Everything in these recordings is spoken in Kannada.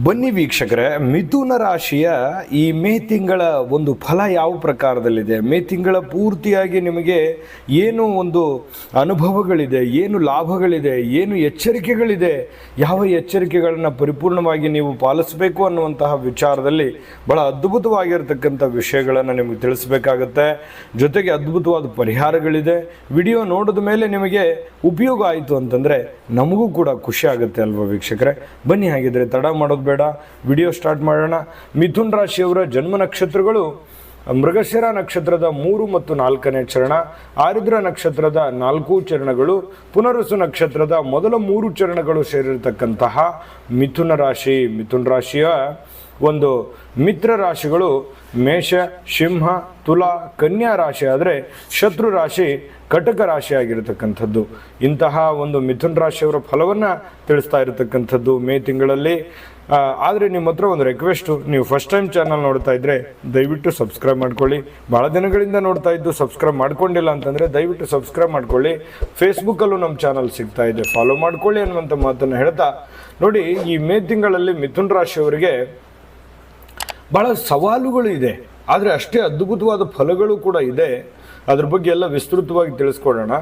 ಬನ್ನಿ ವೀಕ್ಷಕರೇ, ಮಿಥುನ ರಾಶಿಯ ಈ ಮೇ ತಿಂಗಳ ಒಂದು ಫಲ ಯಾವ ಪ್ರಕಾರದಲ್ಲಿದೆ, ಮೇ ತಿಂಗಳ ಪೂರ್ತಿಯಾಗಿ ನಿಮಗೆ ಏನು ಒಂದು ಅನುಭವಗಳಿದೆ, ಏನು ಲಾಭಗಳಿದೆ, ಏನು ಎಚ್ಚರಿಕೆಗಳಿದೆ, ಯಾವ ಎಚ್ಚರಿಕೆಗಳನ್ನು ಪರಿಪೂರ್ಣವಾಗಿ ನೀವು ಪಾಲಿಸಬೇಕು ಅನ್ನುವಂತಹ ವಿಚಾರದಲ್ಲಿ ಬಹಳ ಅದ್ಭುತವಾಗಿರ್ತಕ್ಕಂಥ ವಿಷಯಗಳನ್ನು ನಿಮಗೆ ತಿಳಿಸಬೇಕಾಗತ್ತೆ. ಜೊತೆಗೆ ಅದ್ಭುತವಾದ ಪರಿಹಾರಗಳಿದೆ. ವಿಡಿಯೋ ನೋಡಿದ ಮೇಲೆ ನಿಮಗೆ ಉಪಯೋಗ ಆಯಿತು ಅಂತಂದರೆ ನಮಗೂ ಕೂಡ ಖುಷಿ ಆಗುತ್ತೆ ಅಲ್ವಾ ವೀಕ್ಷಕರೇ. ಬನ್ನಿ, ಹಾಗಿದ್ರೆ ತಡ ಮಾಡೋದು ಬೇಡ, ವಿಡಿಯೋ ಸ್ಟಾರ್ಟ್ ಮಾಡೋಣ. ಮಿಥುನ್ ರಾಶಿಯವರ ಜನ್ಮ ನಕ್ಷತ್ರಗಳು ಮೃಗಶಿರ ನಕ್ಷತ್ರದ 3 ಮತ್ತು 4ನೇ ಚರಣ, ಆರಿದ್ರ ನಕ್ಷತ್ರದ 4 ಚರಣಗಳು, ಪುನರ್ವಸು ನಕ್ಷತ್ರದ ಮೊದಲ 3 ಚರಣಗಳು ಸೇರಿರತಕ್ಕಂತಹ ಮಿಥುನ ರಾಶಿ. ಮಿಥುನ ರಾಶಿಯ ಒಂದು ಮಿತ್ರ ರಾಶಿಗಳು ಮೇಷ, ಸಿಂಹ, ತುಲಾ, ಕನ್ಯಾ ರಾಶಿ ಆದರೆ ಶತ್ರು ರಾಶಿ ಕಟಕ ರಾಶಿ ಆಗಿರತಕ್ಕಂಥದ್ದು. ಇಂತಹ ಒಂದು ಮಿಥುನ್ ರಾಶಿಯವರ ಫಲವನ್ನು ತಿಳಿಸ್ತಾ ಇರತಕ್ಕಂಥದ್ದು ಮೇ ತಿಂಗಳಲ್ಲಿ. ಆದರೆ ನಿಮ್ಮ ಹತ್ರ ಒಂದು ರಿಕ್ವೆಸ್ಟು, ನೀವು ಫಸ್ಟ್ ಟೈಮ್ ಚಾನಲ್ ನೋಡ್ತಾ ಇದ್ದರೆ ದಯವಿಟ್ಟು ಸಬ್ಸ್ಕ್ರೈಬ್ ಮಾಡ್ಕೊಳ್ಳಿ. ಭಾಳ ದಿನಗಳಿಂದ ನೋಡ್ತಾ ಇದ್ದು ಸಬ್ಸ್ಕ್ರೈಬ್ ಮಾಡ್ಕೊಂಡಿಲ್ಲ ಅಂತಂದರೆ ದಯವಿಟ್ಟು ಸಬ್ಸ್ಕ್ರೈಬ್ ಮಾಡ್ಕೊಳ್ಳಿ. ಫೇಸ್ಬುಕ್ಕಲ್ಲೂ ನಮ್ಮ ಚಾನಲ್ ಸಿಗ್ತಾ ಇದೆ, ಫಾಲೋ ಮಾಡ್ಕೊಳ್ಳಿ ಅನ್ನುವಂಥ ಮಾತನ್ನು ಹೇಳ್ತಾ, ನೋಡಿ, ಈ ಮೇ ತಿಂಗಳಲ್ಲಿ ಮಿಥುನ್ ರಾಶಿಯವರಿಗೆ ಭಾಳ ಸವಾಲುಗಳು ಇದೆ, ಆದರೆ ಅಷ್ಟೇ ಅದ್ಭುತವಾದ ಫಲಗಳು ಕೂಡ ಇದೆ. ಅದ್ರ ಬಗ್ಗೆ ಎಲ್ಲ ವಿಸ್ತೃತವಾಗಿ ತಿಳಿಸ್ಕೊಡೋಣ.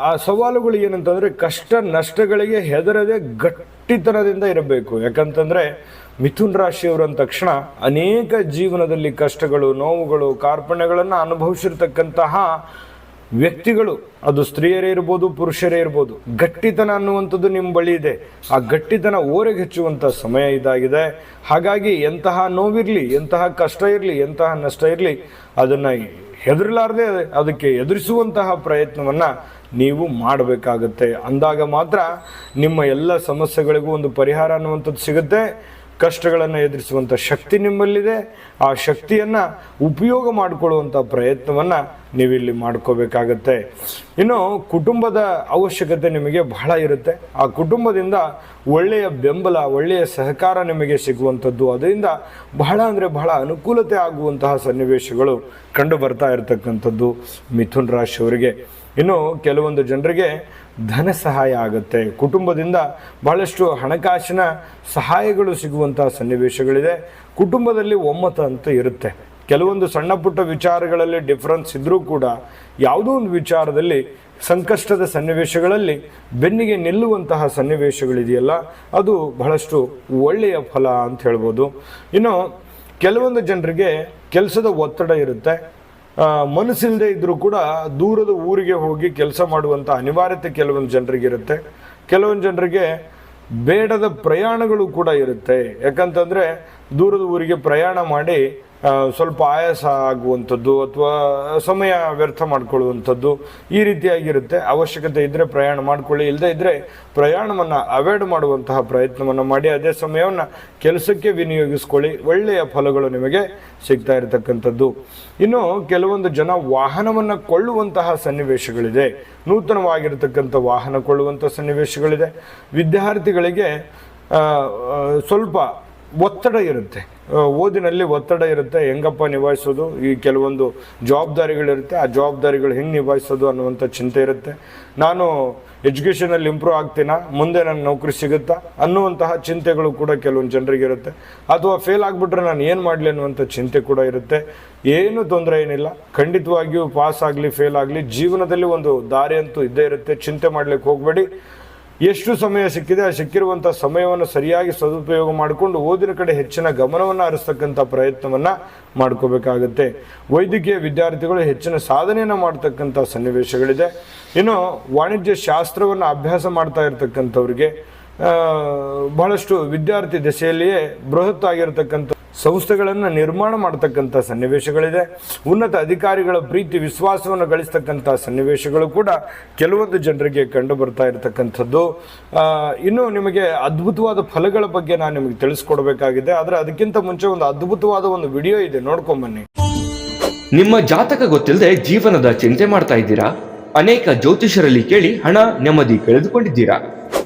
ಆ ಸವಾಲುಗಳು ಏನಂತಂದರೆ, ಕಷ್ಟ ನಷ್ಟಗಳಿಗೆ ಹೆದರದೆ ಗಟ್ಟಿತನದಿಂದ ಇರಬೇಕು. ಯಾಕಂತಂದರೆ ಮಿಥುನ್ ರಾಶಿಯವರು ಅಂದ ತಕ್ಷಣ ಅನೇಕ ಜೀವನದಲ್ಲಿ ಕಷ್ಟಗಳು, ನೋವುಗಳು, ಕಾರ್ಪಣ್ಯಗಳನ್ನು ಅನುಭವಿಸಿರ್ತಕ್ಕಂತಹ ವ್ಯಕ್ತಿಗಳು. ಅದು ಸ್ತ್ರೀಯರೇ ಇರ್ಬೋದು, ಪುರುಷರೇ ಇರ್ಬೋದು. ಗಟ್ಟಿತನ ಅನ್ನುವಂಥದ್ದು ನಿಮ್ಮ ಬಳಿ ಇದೆ. ಆ ಗಟ್ಟಿತನ ಓರೆಗೆ ಹೆಚ್ಚುವಂಥ ಸಮಯ ಇದಾಗಿದೆ. ಹಾಗಾಗಿ ಎಂತಹ ನೋವಿರಲಿ, ಎಂತಹ ಕಷ್ಟ ಇರಲಿ, ಎಂತಹ ನಷ್ಟ ಇರಲಿ, ಅದನ್ನು ಹೆದರಲಾರದೆ ಅದಕ್ಕೆ ಎದುರಿಸುವಂತಹ ಪ್ರಯತ್ನವನ್ನು ನೀವು ಮಾಡಬೇಕಾಗತ್ತೆ. ಅಂದಾಗ ಮಾತ್ರ ನಿಮ್ಮ ಎಲ್ಲ ಸಮಸ್ಯೆಗಳಿಗೂ ಒಂದು ಪರಿಹಾರ ಅನ್ನುವಂಥದ್ದು ಸಿಗುತ್ತೆ. ಕಷ್ಟಗಳನ್ನು ಎದುರಿಸುವಂಥ ಶಕ್ತಿ ನಿಮ್ಮಲ್ಲಿದೆ. ಆ ಶಕ್ತಿಯನ್ನು ಉಪಯೋಗ ಮಾಡಿಕೊಳ್ಳುವಂಥ ಪ್ರಯತ್ನವನ್ನು ನೀವಿಲ್ಲಿ ಮಾಡ್ಕೋಬೇಕಾಗತ್ತೆ. ಇನ್ನು ಕುಟುಂಬದ ಅವಶ್ಯಕತೆ ನಿಮಗೆ ಬಹಳ ಇರುತ್ತೆ. ಆ ಕುಟುಂಬದಿಂದ ಒಳ್ಳೆಯ ಬೆಂಬಲ, ಒಳ್ಳೆಯ ಸಹಕಾರ ನಿಮಗೆ ಸಿಗುವಂಥದ್ದು, ಅದರಿಂದ ಬಹಳ ಅಂದರೆ ಬಹಳ ಅನುಕೂಲತೆ ಆಗುವಂತಹ ಸನ್ನಿವೇಶಗಳು ಕಂಡು ಬರ್ತಾ ಇರತಕ್ಕಂಥದ್ದು ಮಿಥುನ್ ರಾಶಿಯವರಿಗೆ. ಇನ್ನು ಕೆಲವೊಂದು ಜನರಿಗೆ ಧನ ಸಹಾಯ ಆಗುತ್ತೆ. ಕುಟುಂಬದಿಂದ ಬಹಳಷ್ಟು ಹಣಕಾಸಿನ ಸಹಾಯಗಳು ಸಿಗುವಂತಹ ಸನ್ನಿವೇಶಗಳಿದೆ. ಕುಟುಂಬದಲ್ಲಿ ಒಮ್ಮತ ಅಂತ ಇರುತ್ತೆ. ಕೆಲವೊಂದು ಸಣ್ಣ ಪುಟ್ಟ ವಿಚಾರಗಳಲ್ಲಿ ಡಿಫ್ರೆನ್ಸ್ ಇದ್ದರೂ ಕೂಡ ಯಾವುದೋ ಒಂದು ವಿಚಾರದಲ್ಲಿ ಸಂಕಷ್ಟದ ಸನ್ನಿವೇಶಗಳಲ್ಲಿ ಬೆನ್ನಿಗೆ ನಿಲ್ಲುವಂತಹ ಸನ್ನಿವೇಶಗಳಿದೆಯಲ್ಲ, ಅದು ಬಹಳಷ್ಟು ಒಳ್ಳೆಯ ಫಲ ಅಂತ ಹೇಳ್ಬೋದು. ಇನ್ನು ಕೆಲವೊಂದು ಜನರಿಗೆ ಕೆಲಸದ ಒತ್ತಡ ಇರುತ್ತೆ. ಮನಸ್ಸಿಲ್ಲದೆ ಇದ್ದರೂ ಕೂಡ ದೂರದ ಊರಿಗೆ ಹೋಗಿ ಕೆಲಸ ಮಾಡುವಂಥ ಅನಿವಾರ್ಯತೆ ಕೆಲವೊಂದು ಜನರಿಗೆ ಇರುತ್ತೆ. ಕೆಲವೊಂದು ಜನರಿಗೆ ಬೇಡದ ಪ್ರಯಾಣಗಳು ಕೂಡ ಇರುತ್ತೆ. ಯಾಕಂತಂದರೆ ದೂರದ ಊರಿಗೆ ಪ್ರಯಾಣ ಮಾಡಿ ಸ್ವಲ್ಪ ಆಯಾಸ ಆಗುವಂಥದ್ದು ಅಥವಾ ಸಮಯ ವ್ಯರ್ಥ ಮಾಡಿಕೊಳ್ಳುವಂಥದ್ದು ಈ ರೀತಿಯಾಗಿರುತ್ತೆ. ಅವಶ್ಯಕತೆ ಇದ್ದರೆ ಪ್ರಯಾಣ ಮಾಡಿಕೊಳ್ಳಿ, ಇಲ್ಲದೇ ಇದ್ದರೆ ಪ್ರಯಾಣವನ್ನು ಅವಾಯ್ಡ್ ಮಾಡುವಂತಹ ಪ್ರಯತ್ನವನ್ನು ಮಾಡಿ ಅದೇ ಸಮಯವನ್ನು ಕೆಲಸಕ್ಕೆ ವಿನಿಯೋಗಿಸ್ಕೊಳ್ಳಿ. ಒಳ್ಳೆಯ ಫಲಗಳು ನಿಮಗೆ ಸಿಗ್ತಾ ಇರತಕ್ಕಂಥದ್ದು. ಇನ್ನು ಕೆಲವೊಂದು ಜನ ವಾಹನವನ್ನು ಕೊಳ್ಳುವಂತಹ ಸನ್ನಿವೇಶಗಳಿದೆ. ನೂತನವಾಗಿರ್ತಕ್ಕಂಥ ವಾಹನ ಕೊಳ್ಳುವಂಥ ಸನ್ನಿವೇಶಗಳಿದೆ. ವಿದ್ಯಾರ್ಥಿಗಳಿಗೆ ಸ್ವಲ್ಪ ಒತ್ತಡ ಇರುತ್ತೆ, ಓದಿನಲ್ಲಿ ಒತ್ತಡ ಇರುತ್ತೆ. ಹೆಂಗಪ್ಪ ನಿಭಾಯಿಸೋದು, ಈ ಕೆಲವೊಂದು ಜವಾಬ್ದಾರಿಗಳಿರುತ್ತೆ, ಆ ಜವಾಬ್ದಾರಿಗಳು ಹೆಂಗೆ ನಿಭಾಯಿಸೋದು ಅನ್ನುವಂಥ ಚಿಂತೆ ಇರುತ್ತೆ. ನಾನು ಎಜುಕೇಷನಲ್ಲಿ ಇಂಪ್ರೂವ್ ಆಗ್ತೀನಾ, ಮುಂದೆ ನನ್ನ ನೌಕರಿ ಸಿಗುತ್ತಾ ಅನ್ನುವಂತಹ ಚಿಂತೆಗಳು ಕೂಡ ಕೆಲವೊಂದು ಜನರಿಗೆ ಇರುತ್ತೆ. ಅಥವಾ ಫೇಲ್ ಆಗಿಬಿಟ್ರೆ ನಾನು ಏನು ಮಾಡಲಿ ಅನ್ನುವಂಥ ಚಿಂತೆ ಕೂಡ ಇರುತ್ತೆ. ಏನು ತೊಂದರೆ ಏನಿಲ್ಲ, ಖಂಡಿತವಾಗಿಯೂ ಪಾಸ್ ಆಗಲಿ ಫೇಲ್ ಆಗಲಿ ಜೀವನದಲ್ಲಿ ಒಂದು ದಾರಿ ಅಂತೂ ಇದ್ದೇ ಇರುತ್ತೆ. ಚಿಂತೆ ಮಾಡಲಿಕ್ಕೆ ಹೋಗಬೇಡಿ. ಎಷ್ಟು ಸಮಯ ಸಿಕ್ಕಿದೆ ಆ ಸಿಕ್ಕಿರುವಂಥ ಸಮಯವನ್ನು ಸರಿಯಾಗಿ ಸದುಪಯೋಗ ಮಾಡಿಕೊಂಡು ಓದಿನ ಕಡೆ ಹೆಚ್ಚಿನ ಗಮನವನ್ನು ಹರಿಸ್ತಕ್ಕಂಥ ಪ್ರಯತ್ನವನ್ನು ಮಾಡ್ಕೋಬೇಕಾಗತ್ತೆ. ವೈದ್ಯಕೀಯ ವಿದ್ಯಾರ್ಥಿಗಳು ಹೆಚ್ಚಿನ ಸಾಧನೆಯನ್ನು ಮಾಡ್ತಕ್ಕಂಥ ಸನ್ನಿವೇಶಗಳಿದೆ. ಇನ್ನು ವಾಣಿಜ್ಯ ಶಾಸ್ತ್ರವನ್ನು ಅಭ್ಯಾಸ ಮಾಡ್ತಾ ಇರ್ತಕ್ಕಂಥವ್ರಿಗೆ ಬಹಳಷ್ಟು ವಿದ್ಯಾರ್ಥಿ ದಶೆಯಲ್ಲಿಯೇ ಬೃಹತ್ ಆಗಿರತಕ್ಕಂಥ ಸಂಸ್ಥೆಗಳನ್ನು ನಿರ್ಮಾಣ ಮಾಡ್ತಕ್ಕಂಥ ಸನ್ನಿವೇಶಗಳಿದೆ. ಉನ್ನತ ಅಧಿಕಾರಿಗಳ ಪ್ರೀತಿ ವಿಶ್ವಾಸವನ್ನು ಗಳಿಸ್ತಕ್ಕಂಥ ಸನ್ನಿವೇಶಗಳು ಕೂಡ ಕೆಲವೊಂದು ಜನರಿಗೆ ಕಂಡು ಬರ್ತಾ ಇರತಕ್ಕಂಥದ್ದು. ಇನ್ನು ನಿಮಗೆ ಅದ್ಭುತವಾದ ಫಲಗಳ ಬಗ್ಗೆ ನಾನು ನಿಮಗೆ ತಿಳಿಸ್ಕೊಡ್ಬೇಕಾಗಿದೆ. ಆದರೆ ಅದಕ್ಕಿಂತ ಮುಂಚೆ ಒಂದು ಅದ್ಭುತವಾದ ಒಂದು ವಿಡಿಯೋ ಇದೆ, ನೋಡ್ಕೊಂಬನ್ನಿ. ನಿಮ್ಮ ಜಾತಕ ಗೊತ್ತಿಲ್ಲದೆ ಜೀವನದ ಚಿಂತೆ ಮಾಡ್ತಾ ಇದ್ದೀರಾ? ಅನೇಕ ಜ್ಯೋತಿಷರಲ್ಲಿ ಕೇಳಿ ಹಣ ನೆಮ್ಮದಿ ಕಳೆದುಕೊಂಡಿದ್ದೀರಾ?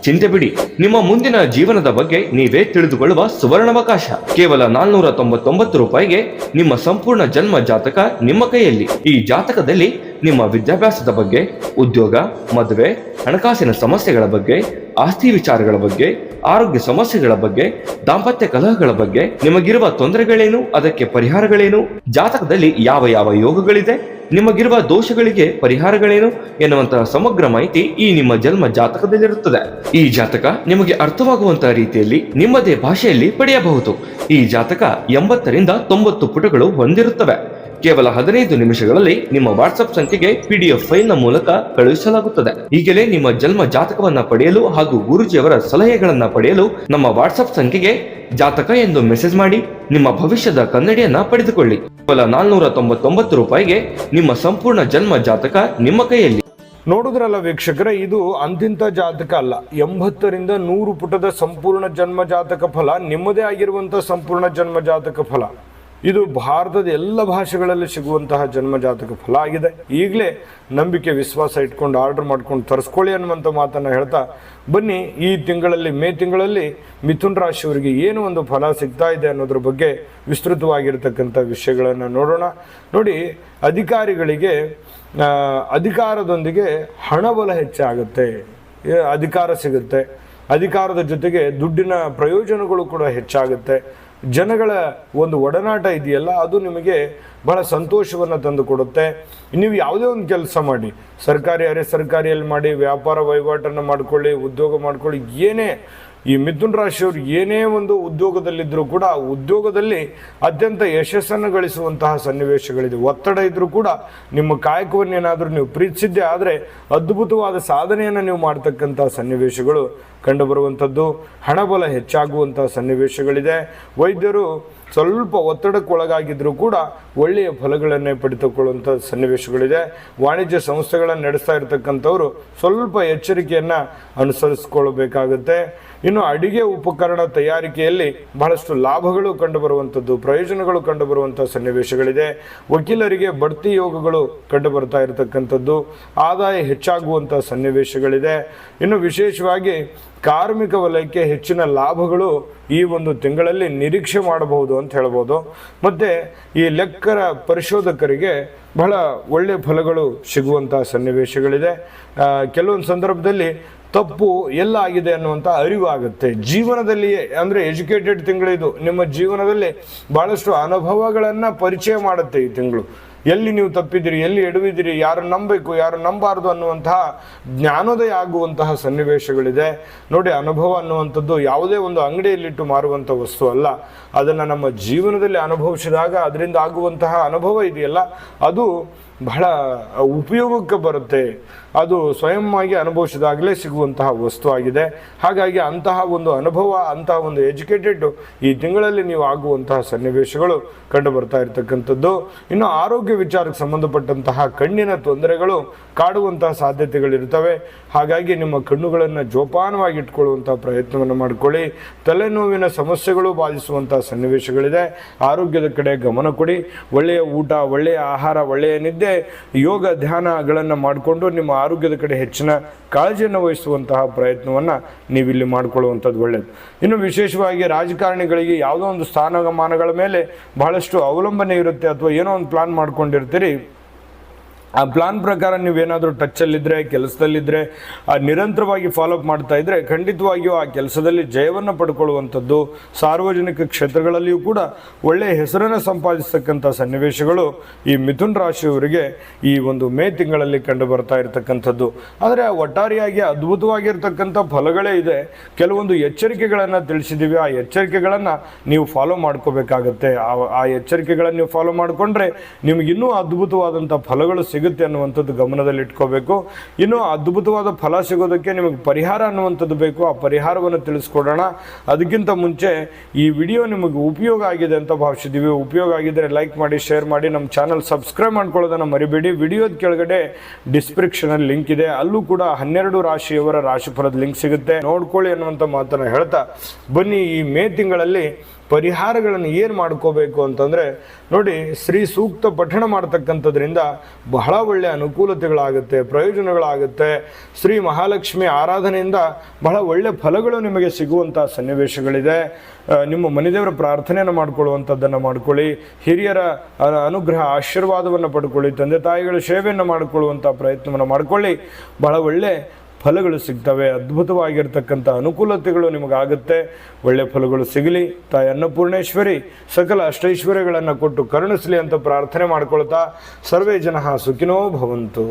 ಚಿಂತೆ ಬಿಡಿ, ನಿಮ್ಮ ಮುಂದಿನ ಜೀವನದ ಬಗ್ಗೆ ನೀವೇ ತಿಳಿದುಕೊಳ್ಳುವ ಸುವರ್ಣಾವಕಾಶ. ಕೇವಲ 499 ರೂಪಾಯಿಗೆ ನಿಮ್ಮ ಸಂಪೂರ್ಣ ಜನ್ಮ ಜಾತಕ ನಿಮ್ಮ ಕೈಯಲ್ಲಿ. ಈ ಜಾತಕದಲ್ಲಿ ನಿಮ್ಮ ವಿದ್ಯಾಭ್ಯಾಸದ ಬಗ್ಗೆ, ಉದ್ಯೋಗ, ಮದುವೆ, ಹಣಕಾಸಿನ ಸಮಸ್ಯೆಗಳ ಬಗ್ಗೆ, ಆಸ್ತಿ ವಿಚಾರಗಳ ಬಗ್ಗೆ, ಆರೋಗ್ಯ ಸಮಸ್ಯೆಗಳ ಬಗ್ಗೆ, ದಾಂಪತ್ಯ ಕಲಹಗಳ ಬಗ್ಗೆ, ನಿಮಗಿರುವ ತೊಂದರೆಗಳೇನು, ಅದಕ್ಕೆ ಪರಿಹಾರಗಳೇನು, ಜಾತಕದಲ್ಲಿ ಯಾವ ಯಾವ ಯೋಗಗಳಿದೆ, ನಿಮಗಿರುವ ದೋಷಗಳಿಗೆ ಪರಿಹಾರಗಳೇನು ಎನ್ನುವಂತಹ ಸಮಗ್ರ ಮಾಹಿತಿ ಈ ನಿಮ್ಮ ಜನ್ಮ ಜಾತಕದಲ್ಲಿರುತ್ತದೆ. ಈ ಜಾತಕ ನಿಮಗೆ ಅರ್ಥವಾಗುವಂತಹ ರೀತಿಯಲ್ಲಿ ನಿಮ್ಮದೇ ಭಾಷೆಯಲ್ಲಿ ಪಡೆಯಬಹುದು. ಈ ಜಾತಕ 80ರಿಂದ 90 ಪುಟಗಳು ಹೊಂದಿರುತ್ತವೆ. ಕೇವಲ 15 ನಿಮಿಷಗಳಲ್ಲಿ ನಿಮ್ಮ ವಾಟ್ಸ್ಆಪ್ ಸಂಖ್ಯೆಗೆ PDF ಫೈಲ್ನ ಮೂಲಕ ಕಳುಹಿಸಲಾಗುತ್ತದೆ. ಈಗಲೇ ನಿಮ್ಮ ಜನ್ಮ ಜಾತಕವನ್ನ ಪಡೆಯಲು ಹಾಗೂ ಗುರುಜಿಯವರ ಸಲಹೆಗಳನ್ನ ಪಡೆಯಲು ನಮ್ಮ ವಾಟ್ಸ್ಆಪ್ ಸಂಖ್ಯೆಗೆ ಜಾತಕ ಎಂದು ಮೆಸೇಜ್ ಮಾಡಿ ನಿಮ್ಮ ಭವಿಷ್ಯದ ಕನ್ನಡಿಯನ್ನ ಪಡೆದುಕೊಳ್ಳಿ. ಕೇವಲ 499 ರೂಪಾಯಿಗೆ ನಿಮ್ಮ ಸಂಪೂರ್ಣ ಜನ್ಮ ಜಾತಕ ನಿಮ್ಮ ಕೈಯಲ್ಲಿ. ನೋಡುದ್ರಲ್ಲ ವೀಕ್ಷಕರೇ, ಇದು ಅಂತಿಂತ ಜಾತಕ ಅಲ್ಲ. 80ರಿಂದ 100 ಪುಟದ ಸಂಪೂರ್ಣ ಜನ್ಮ ಜಾತಕ ಫಲ, ನಿಮ್ಮದೇ ಆಗಿರುವಂತಹ ಸಂಪೂರ್ಣ ಜನ್ಮ ಜಾತಕ ಫಲ. ಇದು ಭಾರತದ ಎಲ್ಲ ಭಾಷೆಗಳಲ್ಲಿ ಸಿಗುವಂತಹ ಜನ್ಮ ಜಾತಕ ಫಲ ಆಗಿದೆ. ಈಗಲೇ ನಂಬಿಕೆ ವಿಶ್ವಾಸ ಇಟ್ಕೊಂಡು ಆರ್ಡರ್ ಮಾಡ್ಕೊಂಡು ತರಿಸ್ಕೊಳ್ಳಿ ಅನ್ನುವಂಥ ಮಾತನ್ನು ಹೇಳ್ತಾ ಬನ್ನಿ, ಈ ತಿಂಗಳಲ್ಲಿ ಮೇ ತಿಂಗಳಲ್ಲಿ ಮಿಥುನ್ ರಾಶಿಯವರಿಗೆ ಏನು ಒಂದು ಫಲ ಸಿಗ್ತಾ ಇದೆ ಅನ್ನೋದ್ರ ಬಗ್ಗೆ ವಿಸ್ತೃತವಾಗಿರ್ತಕ್ಕಂಥ ವಿಷಯಗಳನ್ನು ನೋಡೋಣ. ನೋಡಿ, ಅಧಿಕಾರಿಗಳಿಗೆ ಅಧಿಕಾರದೊಂದಿಗೆ ಹಣಬಲ ಹೆಚ್ಚಾಗುತ್ತೆ, ಅಧಿಕಾರ ಸಿಗುತ್ತೆ. ಅಧಿಕಾರದ ಜೊತೆಗೆ ದುಡ್ಡಿನ ಪ್ರಯೋಜನಗಳು ಕೂಡ ಹೆಚ್ಚಾಗುತ್ತೆ. ಜನಗಳ ಒಂದು ಒಡನಾಟ ಇದೆಯಲ್ಲ, ಅದು ನಿಮಗೆ ಬಹಳ ಸಂತೋಷವನ್ನು ತಂದು ಕೊಡುತ್ತೆ. ನೀವು ಯಾವುದೇ ಒಂದು ಕೆಲಸ ಮಾಡಿ, ಸರ್ಕಾರಿ ಅರೆ ಸರ್ಕಾರಿಯಲ್ಲಿ ಮಾಡಿ, ವ್ಯಾಪಾರ ವಹಿವಾಟನ್ನು ಮಾಡ್ಕೊಳ್ಳಿ, ಉದ್ಯೋಗ ಮಾಡ್ಕೊಳ್ಳಿ, ಏನೇ ಈ ಮಿಥುನ್ ರಾಶಿಯವರು ಏನೇ ಒಂದು ಉದ್ಯೋಗದಲ್ಲಿದ್ದರೂ ಕೂಡ ಉದ್ಯೋಗದಲ್ಲಿ ಅತ್ಯಂತ ಯಶಸ್ಸನ್ನು ಗಳಿಸುವಂತಹ ಸನ್ನಿವೇಶಗಳಿದೆ. ಒತ್ತಡ ಇದ್ದರೂ ಕೂಡ ನಿಮ್ಮ ಕಾಯಕವನ್ನೇನಾದರೂ ನೀವು ಪ್ರೀತಿಸಿದ್ದೇ ಆದರೆ ಅದ್ಭುತವಾದ ಸಾಧನೆಯನ್ನು ನೀವು ಮಾಡ್ತಕ್ಕಂಥ ಸನ್ನಿವೇಶಗಳು ಕಂಡುಬರುವಂಥದ್ದು. ಹಣಬಲ ಹೆಚ್ಚಾಗುವಂತಹ ಸನ್ನಿವೇಶಗಳಿದೆ. ವೈದ್ಯರು ಸ್ವಲ್ಪ ಒತ್ತಡಕ್ಕೊಳಗಾಗಿದ್ದರೂ ಕೂಡ ಒಳ್ಳೆಯ ಫಲಗಳನ್ನೇ ಪಡೆದುಕೊಳ್ಳುವಂಥ ಸನ್ನಿವೇಶಗಳಿದೆ. ವಾಣಿಜ್ಯ ಸಂಸ್ಥೆಗಳನ್ನು ನಡೆಸ್ತಾ ಇರತಕ್ಕಂಥವರು ಸ್ವಲ್ಪ ಎಚ್ಚರಿಕೆಯನ್ನು ಅನುಸರಿಸಿಕೊಳ್ಳಬೇಕಾಗುತ್ತೆ. ಇನ್ನು ಅಡಿಗೆ ಉಪಕರಣ ತಯಾರಿಕೆಯಲ್ಲಿ ಬಹಳಷ್ಟು ಲಾಭಗಳು ಕಂಡುಬರುವಂಥದ್ದು, ಪ್ರಯೋಜನಗಳು ಕಂಡುಬರುವಂಥ ಸನ್ನಿವೇಶಗಳಿದೆ. ವಕೀಲರಿಗೆ ಬಡ್ತಿ ಯೋಗಗಳು ಕಂಡುಬರ್ತಾ ಇರತಕ್ಕಂಥದ್ದು, ಆದಾಯ ಹೆಚ್ಚಾಗುವಂಥ ಸನ್ನಿವೇಶಗಳಿದೆ. ಇನ್ನು ವಿಶೇಷವಾಗಿ ಕಾರ್ಮಿಕ ವಲಯಕ್ಕೆ ಹೆಚ್ಚಿನ ಲಾಭಗಳು ಈ ಒಂದು ತಿಂಗಳಲ್ಲಿ ನಿರೀಕ್ಷೆ ಮಾಡಬಹುದು ಅಂತ ಹೇಳ್ಬೋದು. ಮತ್ತು ಈ ಲೆಕ್ಕರ ಪರಿಶೋಧಕರಿಗೆ ಬಹಳ ಒಳ್ಳೆಯ ಫಲಗಳು ಸಿಗುವಂತಹ ಸನ್ನಿವೇಶಗಳಿದೆ. ಕೆಲವೊಂದು ಸಂದರ್ಭದಲ್ಲಿ ತಪ್ಪು ಎಲ್ಲ ಆಗಿದೆ ಅನ್ನುವಂಥ ಅರಿವಾಗುತ್ತೆ ಜೀವನದಲ್ಲಿಯೇ. ಅಂದರೆ ಎಜುಕೇಟೆಡ್ ತಿಂಗಳಿದು, ನಿಮ್ಮ ಜೀವನದಲ್ಲಿ ಭಾಳಷ್ಟು ಅನುಭವಗಳನ್ನು ಪರಿಚಯ ಮಾಡುತ್ತೆ ಈ ತಿಂಗಳು. ಎಲ್ಲಿ ನೀವು ತಪ್ಪಿದ್ದೀರಿ, ಎಲ್ಲಿ ಎಡವಿದ್ದೀರಿ, ಯಾರು ನಂಬಬೇಕು, ಯಾರು ನಂಬಾರ್ದು ಅನ್ನುವಂತಹ ಜ್ಞಾನೋದಯ ಆಗುವಂತಹ ಸನ್ನಿವೇಶಗಳಿದೆ. ನೋಡಿ, ಅನುಭವ ಅನ್ನುವಂಥದ್ದು ಯಾವುದೇ ಒಂದು ಅಂಗಡಿಯಲ್ಲಿಟ್ಟು ಮಾರುವಂಥ ವಸ್ತು ಅಲ್ಲ. ಅದನ್ನು ನಮ್ಮ ಜೀವನದಲ್ಲಿ ಅನುಭವಿಸಿದಾಗ ಅದರಿಂದ ಆಗುವಂತಹ ಅನುಭವ ಇದೆಯಲ್ಲ, ಅದು ಬಹಳ ಉಪಯೋಗಕ್ಕೆ ಬರುತ್ತೆ. ಅದು ಸ್ವಯಂವಾಗಿ ಅನುಭವಿಸಿದಾಗಲೇ ಸಿಗುವಂತಹ ವಸ್ತು ಆಗಿದೆ. ಹಾಗಾಗಿ ಅಂತಹ ಒಂದು ಅನುಭವ, ಅಂತಹ ಒಂದು ಎಜುಕೇಟೆಡ್ ಈ ತಿಂಗಳಲ್ಲಿ ನೀವು ಆಗುವಂತಹ ಸನ್ನಿವೇಶಗಳು ಕಂಡು ಬರ್ತಾ ಇರತಕ್ಕಂಥದ್ದು. ಇನ್ನು ಆರೋಗ್ಯ ವಿಚಾರಕ್ಕೆ ಸಂಬಂಧಪಟ್ಟಂತಹ ಕಣ್ಣಿನ ತೊಂದರೆಗಳು ಕಾಡುವಂತಹ ಸಾಧ್ಯತೆಗಳಿರ್ತವೆ. ಹಾಗಾಗಿ ನಿಮ್ಮ ಕಣ್ಣುಗಳನ್ನು ಜೋಪಾನವಾಗಿ ಇಟ್ಕೊಳ್ಳುವಂತಹ ಪ್ರಯತ್ನವನ್ನು ಮಾಡಿಕೊಳ್ಳಿ. ತಲೆನೋವಿನ ಸಮಸ್ಯೆಗಳು ಬಾಧಿಸುವಂತಹ ಸನ್ನಿವೇಶಗಳಿದೆ. ಆರೋಗ್ಯದ ಕಡೆ ಗಮನ ಕೊಡಿ. ಒಳ್ಳೆಯ ಊಟ, ಒಳ್ಳೆಯ ಆಹಾರ, ಒಳ್ಳೆಯ ನಿದ್ದೆ, ಯೋಗ ಧ್ಯಾನಗಳನ್ನು ಮಾಡಿಕೊಂಡು ನಿಮ್ಮ ಆರೋಗ್ಯದ ಕಡೆ ಹೆಚ್ಚಿನ ಕಾಳಜಿಯನ್ನು ವಹಿಸುವಂತಹ ಪ್ರಯತ್ನವನ್ನು ನೀವಿಲ್ಲಿ ಮಾಡಿಕೊಳ್ಳುವಂಥದ್ದು ಒಳ್ಳೆಯದು. ಇನ್ನು ವಿಶೇಷವಾಗಿ ರಾಜಕಾರಣಿಗಳಿಗೆ ಯಾವುದೋ ಒಂದು ಸ್ಥಾನಮಾನಗಳ ಮೇಲೆ ಬಹಳಷ್ಟು ಅವಲಂಬನೆ ಇರುತ್ತೆ. ಅಥವಾ ಏನೋ ಒಂದು ಪ್ಲಾನ್ ಮಾಡ್ಕೊಂಡಿರ್ತೀರಿ, ಆ ಪ್ಲಾನ್ ಪ್ರಕಾರ ನೀವೇನಾದರೂ ಟಚ್ಚಲ್ಲಿದ್ದರೆ, ಕೆಲಸದಲ್ಲಿದ್ದರೆ, ನಿರಂತರವಾಗಿ ಫಾಲೋಅಪ್ ಮಾಡ್ತಾ ಇದ್ದರೆ ಖಂಡಿತವಾಗಿಯೂ ಆ ಕೆಲಸದಲ್ಲಿ ಜಯವನ್ನು ಪಡ್ಕೊಳ್ಳುವಂಥದ್ದು, ಸಾರ್ವಜನಿಕ ಕ್ಷೇತ್ರಗಳಲ್ಲಿಯೂ ಕೂಡ ಒಳ್ಳೆಯ ಹೆಸರನ್ನು ಸಂಪಾದಿಸ್ತಕ್ಕಂಥ ಸನ್ನಿವೇಶಗಳು ಈ ಮಿಥುನ್ ರಾಶಿಯವರಿಗೆ ಈ ಒಂದು ಮೇ ತಿಂಗಳಲ್ಲಿ ಕಂಡು ಬರ್ತಾ ಇರತಕ್ಕಂಥದ್ದು. ಆದರೆ ಒಟ್ಟಾರೆಯಾಗಿ ಅದ್ಭುತವಾಗಿರ್ತಕ್ಕಂಥ ಫಲಗಳೇ ಇದೆ. ಕೆಲವೊಂದು ಎಚ್ಚರಿಕೆಗಳನ್ನು ತಿಳಿಸಿದ್ದೀವಿ. ಆ ಎಚ್ಚರಿಕೆಗಳನ್ನು ನೀವು ಫಾಲೋ ಮಾಡ್ಕೋಬೇಕಾಗತ್ತೆ. ಆ ಎಚ್ಚರಿಕೆಗಳನ್ನು ನೀವು ಫಾಲೋ ಮಾಡಿಕೊಂಡ್ರೆ ನಿಮಗಿನ್ನೂ ಅದ್ಭುತವಾದಂಥ ಫಲಗಳು ಸಿಗುತ್ತೆ ಅನ್ನುವಂಥದ್ದು ಗಮನದಲ್ಲಿ ಇಟ್ಕೋಬೇಕು. ಇನ್ನು ಅದ್ಭುತವಾದ ಫಲ ಸಿಗೋದಕ್ಕೆ ನಿಮಗೆ ಪರಿಹಾರ ಅನ್ನುವಂಥದ್ದು ಬೇಕು. ಆ ಪರಿಹಾರವನ್ನು ತಿಳಿಸ್ಕೊಡೋಣ. ಅದಕ್ಕಿಂತ ಮುಂಚೆ ಈ ವಿಡಿಯೋ ನಿಮಗೆ ಉಪಯೋಗ ಆಗಿದೆ ಅಂತ ಭಾವಿಸಿದ್ದೀವಿ. ಉಪಯೋಗ ಆಗಿದ್ದರೆ ಲೈಕ್ ಮಾಡಿ, ಶೇರ್ ಮಾಡಿ, ನಮ್ಮ ಚಾನಲ್ ಸಬ್ಸ್ಕ್ರೈಬ್ ಮಾಡ್ಕೊಳ್ಳೋದನ್ನು ಮರಿಬೇಡಿ. ವಿಡಿಯೋದ ಕೆಳಗಡೆ ಡಿಸ್ಕ್ರಿಪ್ಷನಲ್ಲಿ ಲಿಂಕ್ ಇದೆ, ಅಲ್ಲೂ ಕೂಡ 12 ರಾಶಿಯವರ ರಾಶಿಫಲದ ಲಿಂಕ್ ಸಿಗುತ್ತೆ, ನೋಡ್ಕೊಳ್ಳಿ ಅನ್ನುವಂಥ ಮಾತನ್ನು ಹೇಳ್ತಾ ಬನ್ನಿ, ಈ ಮೇ ತಿಂಗಳಲ್ಲಿ ಪರಿಹಾರಗಳನ್ನು ಏನು ಮಾಡ್ಕೋಬೇಕು ಅಂತಂದರೆ, ನೋಡಿ, ಶ್ರೀ ಸೂಕ್ತ ಪಠಣ ಮಾಡ್ತಕ್ಕಂಥದ್ರಿಂದ ಬಹಳ ಬಹಳ ಒಳ್ಳೆಯ ಅನುಕೂಲತೆಗಳಾಗುತ್ತೆ, ಪ್ರಯೋಜನಗಳಾಗುತ್ತೆ. ಶ್ರೀ ಮಹಾಲಕ್ಷ್ಮಿ ಆರಾಧನೆಯಿಂದ ಬಹಳ ಒಳ್ಳೆಯ ಫಲಗಳು ನಿಮಗೆ ಸಿಗುವಂಥ ಸನ್ನಿವೇಶಗಳಿದೆ. ನಿಮ್ಮ ಮನೆದೇವರ ಪ್ರಾರ್ಥನೆಯನ್ನು ಮಾಡಿಕೊಳ್ಳುವಂಥದ್ದನ್ನು ಮಾಡ್ಕೊಳ್ಳಿ. ಹಿರಿಯರ ಅನುಗ್ರಹ ಆಶೀರ್ವಾದವನ್ನು ಪಡ್ಕೊಳ್ಳಿ. ತಂದೆ ತಾಯಿಗಳ ಸೇವೆಯನ್ನು ಮಾಡಿಕೊಳ್ಳುವಂಥ ಪ್ರಯತ್ನವನ್ನು ಮಾಡಿಕೊಳ್ಳಿ. ಬಹಳ ಒಳ್ಳೆ ಫಲಗಳು ಸಿಗ್ತವೆ. ಅದ್ಭುತವಾಗಿರ್ತಕ್ಕಂಥ ಅನುಕೂಲತೆಗಳು ನಿಮಗಾಗುತ್ತೆ. ಒಳ್ಳೆ ಫಲಗಳು ಸಿಗಲಿ. ತಾಯಿ ಅನ್ನಪೂರ್ಣೇಶ್ವರಿ ಸಕಲ ಅಷ್ಟೈಶ್ವರ್ಯಗಳನ್ನು ಕೊಟ್ಟು ಕರುಣಿಸಲಿ ಅಂತ ಪ್ರಾರ್ಥನೆ ಮಾಡ್ಕೊಳ್ತಾ ಸರ್ವೇ ಜನ ಸುಖಿನೋ ಭವಂತು.